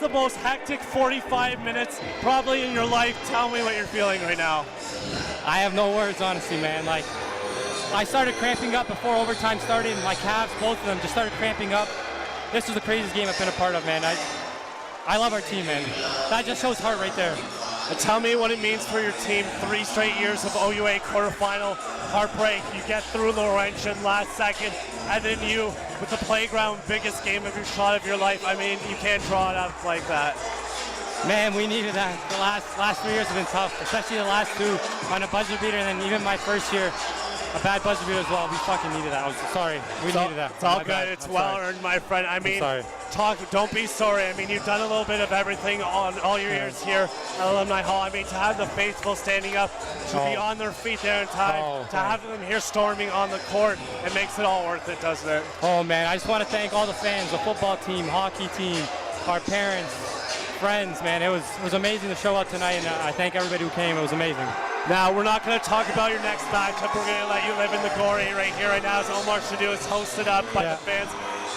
the most hectic 45 minutes probably in your life. Tell me what you're feeling right now. I have no words, honestly, man. Like, I started cramping up before overtime started. My calves, both of them, just started cramping up. This was the craziest game I've been a part of, man. I love our team, man. That just shows heart right there. And tell me what it means for your team. 3 straight years of OUA quarterfinal heartbreak. You get through Laurentian last second, and then you, with the playground biggest game of your shot of your life. I mean, you can't draw it up like that. Man, we needed that. The last 3 years have been tough, especially the last 2 on a buzzer beater, and then even my first year, a bad buzzer beater as well. We fucking needed that. I was sorry. We needed that. It's all good. It's well earned, my friend. I mean, don't be sorry. I mean, you've done a little bit of everything on all your years here at Alumni Hall. I mean, to have the faithful standing up, to be on their feet there in time, to have them here storming on the court, it makes it all worth it, doesn't it? Oh, man. I just want to thank all the fans, the football team, hockey team, our parents, friends, man. It was amazing to show up tonight, and I thank everybody who came. It was amazing. Now, we're not going to talk about your next matchup. We're going to let you live in the glory right here, right now, as Omar Shadu is hosted up by the fans.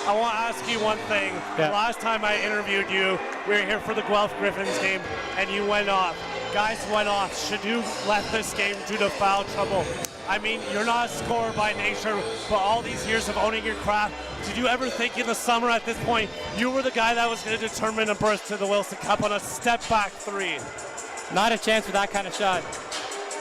I want to ask you one thing. The last time I interviewed you, we were here for the Guelph Griffins game, and you went off. Guys went off. Shadu left this game due to foul trouble. I mean, you're not a scorer by nature, but all these years of owning your craft, did you ever think in the summer at this point, you were the guy that was going to determine a berth to the Wilson Cup on a step-back 3? Not a chance for that kind of shot.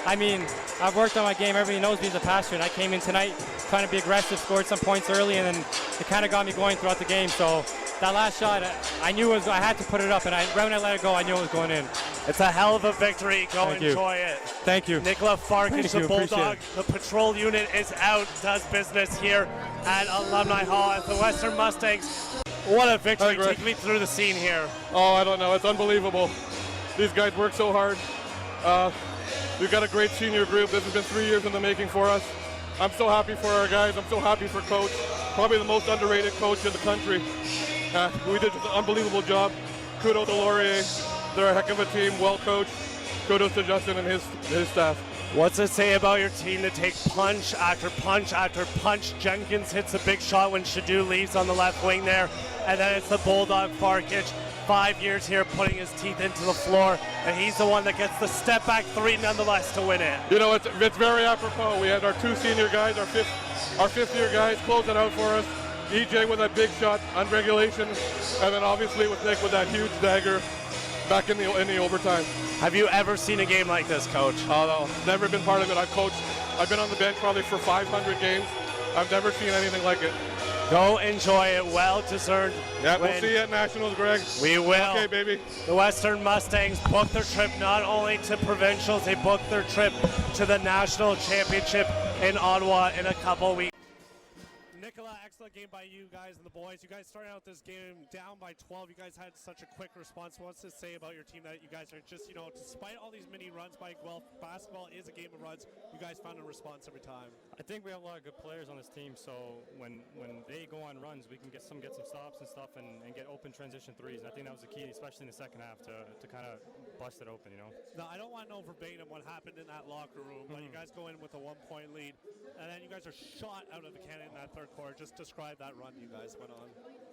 I mean, I've worked on my game. Everybody knows me as a passer, and I came in tonight trying to be aggressive, scored some points early, and then it kind of got me going throughout the game. So that last shot, I knew I had to put it up, and right when I let it go, I knew it was going in. It's a hell of a victory. Go enjoy it. Thank you. Nicola Farkas, the Bulldog, the patrol unit is out, does business here at Alumni Hall at the Western Mustangs. What a victory. Take me through the scene here. Oh, I don't know. It's unbelievable. These guys work so hard. We've got a great senior group. This has been 3 years in the making for us. I'm so happy for our guys. I'm so happy for Coach. Probably the most underrated coach in the country. We did just an unbelievable job. Kudos to Laurier. They're a heck of a team, well coached. Kudos to Justin and his staff. What's it say about your team to take punch after punch after punch? Jenkins hits a big shot when Shadu leaves on the left wing there. And then it's the Bulldog Farkic. 5 years here putting his teeth into the floor, and he's the one that gets the step back 3 nonetheless to win it. You know, it's very apropos. We had our 2 senior guys, our fifth year guys close it out for us. EJ with that big shot on regulation, and then obviously with Nick with that huge dagger back in the overtime. Have you ever seen a game like this, Coach? Oh no, never been part of it. I've been on the bench probably for 500 games. I've never seen anything like it. Go enjoy it. Well deserved. Yeah, we'll see you at Nationals, Greg. We will. Okay, baby. The Western Mustangs booked their trip not only to provincials, they booked their trip to the National Championship in Ottawa in a couple weeks. Nicola, excellent game by you guys and the boys. You guys started out this game down by 12. You guys had such a quick response. What's to say about your team that you guys are just, despite all these mini runs by Guelph, basketball is a game of runs. You guys found a response every time. I think we have a lot of good players on this team, so when they go on runs, we can get some stops and stuff and get open transition threes. And I think that was the key, especially in the second half, to kind of bust it open, Now, I don't want to know verbatim what happened in that locker room, but you guys go in with a 1-point lead, and then you guys are shot out of the cannon in that third quarter. Just describe that run you guys went on.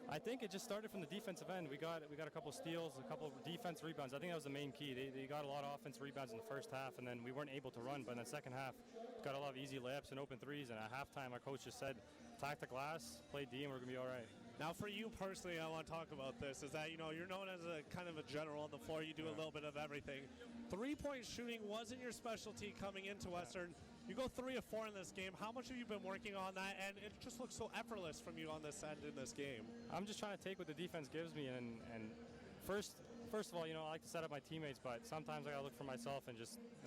I think it just started from the defensive end. We got a couple steals, a couple of defense rebounds. I think that was the main key. They got a lot of offense rebounds in the first half, and then we weren't able to run. But in the second half, got a lot of easy layups and open threes. And at halftime, our coach just said, attack the glass, play D, and we're going to be all right. Now, for you personally, I want to talk about this, is that, you're known as a kind of a general on the floor. You do a little bit of everything. 3-point shooting wasn't your specialty coming into Western. You go 3 of 4 in this game. How much have you been working on that? And it just looks so effortless from you on this end in this game. I'm just trying to take what the defense gives me, and first of all, I like to set up my teammates, but sometimes I got to look for myself and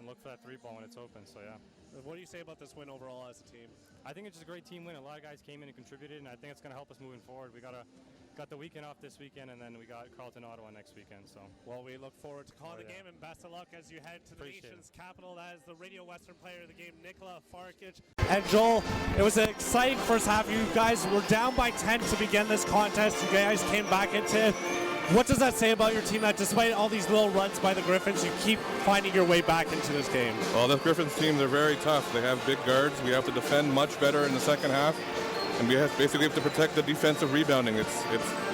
look for that 3-ball when it's open. So yeah. What do you say about this win overall as a team? I think it's just a great team win. A lot of guys came in and contributed, and I think it's going to help us moving forward. We got the weekend off this weekend, and then we got Carleton, Ottawa next weekend. So, well, we look forward to calling the game, and best of luck as you head to the nation's capital. That is the Radio Western player of the game, Nicola Farkic. And Joel, it was an exciting first half. You guys were down by 10 to begin this contest. You guys came back into it. What does that say about your team, that despite all these little runs by the Griffins, you keep finding your way back into this game? Well, the Griffins team, they're very tough. They have big guards. We have to defend much better in the second half. and basically have to protect the defensive rebounding.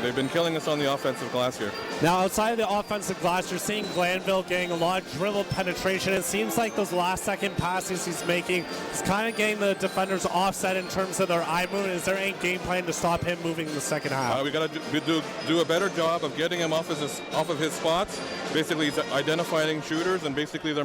They've been killing us on the offensive glass here. Now, outside of the offensive glass, you're seeing Glanville getting a lot of dribble penetration. It seems like those last-second passes he's making is kind of getting the defenders offset in terms of their eye movement. Is there any game plan to stop him moving in the second half? We got to do a better job of getting him off of his spots. Basically, he's identifying shooters, and basically they're